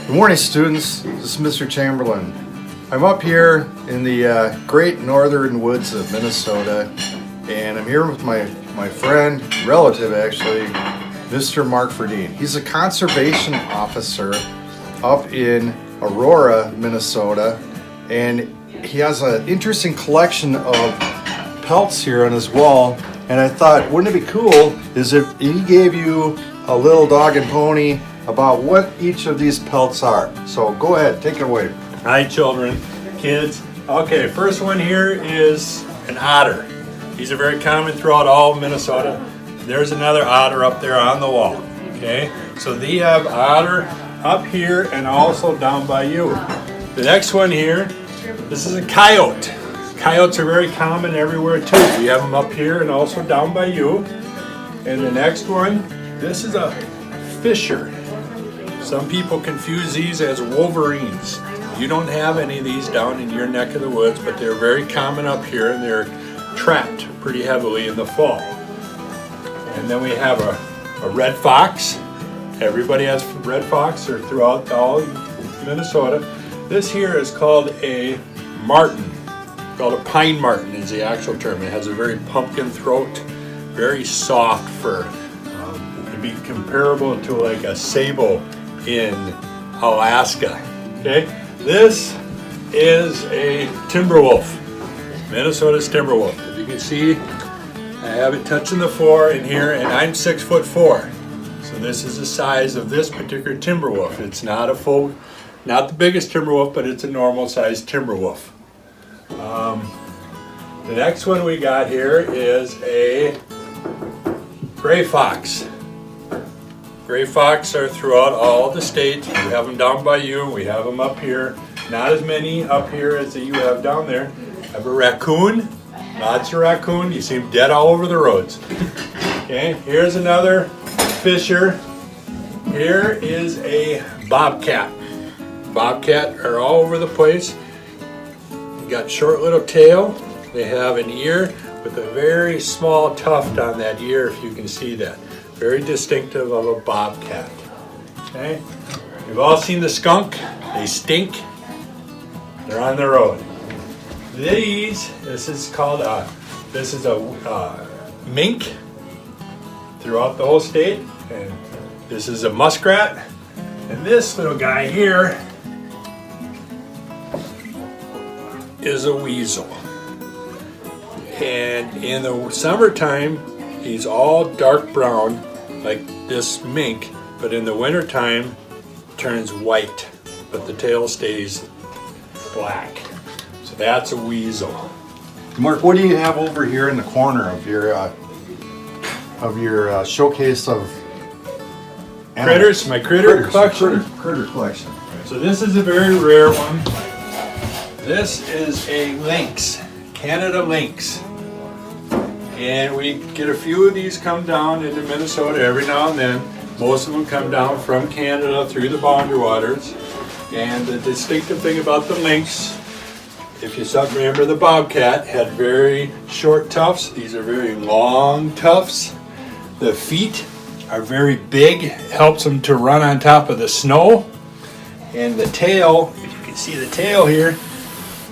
Good morning, students. This is Mr. Chamberlain. I'm up here in the great northern woods of Minnesota, and I'm here with my friend, relative actually, Mr. Mark Fredin. He's a conservation officer up in Aurora, Minnesota, and he has an interesting collection of pelts here on his wall. And I thought, wouldn't it be cool is if he gave you a little dog and pony about what each of these pelts are. So go ahead, take it away. Hi children, kids. Okay, first one here is an otter. These are very common throughout all of Minnesota. There's another otter up there on the wall. Okay, so they have otter up here and also down by you. The next one here, this is a coyote. Coyotes are very common everywhere too. We have them up here and also down by you. And the next one, this is a Fisher. Some people confuse these as wolverines. You don't have any of these down in your neck of the woods, but they're very common up here and they're trapped pretty heavily in the fall. And then we have a red fox. Everybody has red fox or throughout all Minnesota. This here is called a Marten. Called a pine marten is the actual term. It has a very pumpkin throat, very soft fur. It'd be comparable to like a sable in Alaska. Okay, this is a timber wolf, Minnesota's timber wolf. If you can see, I have it touching the floor in here, and I'm 6'4". So this is the size of this particular timber wolf. It's not not the biggest timber wolf, but it's a normal sized timber wolf. The next one we got here is a gray fox. Gray fox are throughout all the state. We have them down by you. We have them up here. Not as many up here as you have down there. We have a raccoon. Lots of raccoon. You see them dead all over the roads. Okay, here's another Fisher. Here is a bobcat. Bobcat are all over the place. Got short little tail. They have an ear with a very small tuft on that ear, if you can see that. Very distinctive of a bobcat. Okay, you've all seen the skunk. They stink. They're on the road. This is a mink throughout the whole state, and this is a muskrat, and this little guy here is a weasel. And in the summertime, he's all dark brown like this mink, but in the wintertime turns white, but the tail stays black. So that's a weasel. Mark, what do you have over here in the corner of your showcase of critters? My critter collection. Critter collection. So this is a very rare one. This is a lynx, Canada lynx. And we get a few of these come down into Minnesota every now and then. Most of them come down from Canada through the boundary waters. And the distinctive thing about the lynx, if you remember the bobcat, had very short tufts. These are very long tufts. The feet are very big, helps them to run on top of the snow. And the tail, if you can see the tail here,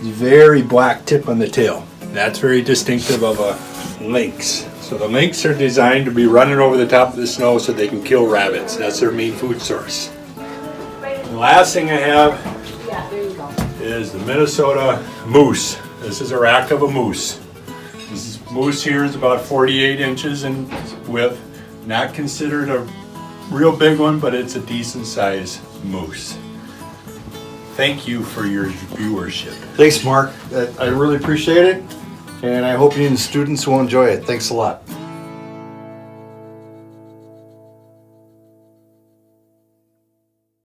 very black tip on the tail. That's very distinctive of a lynx. So the lynx are designed to be running over the top of the snow so they can kill rabbits. That's their main food source. The last thing I have is the Minnesota moose. This is a rack of a moose. This moose here is about 48 inches in width. Not considered a real big one, but it's a decent size moose. Thank you for your viewership. Thanks, Mark. I really appreciate it, and I hope you and the students will enjoy it. Thanks a lot.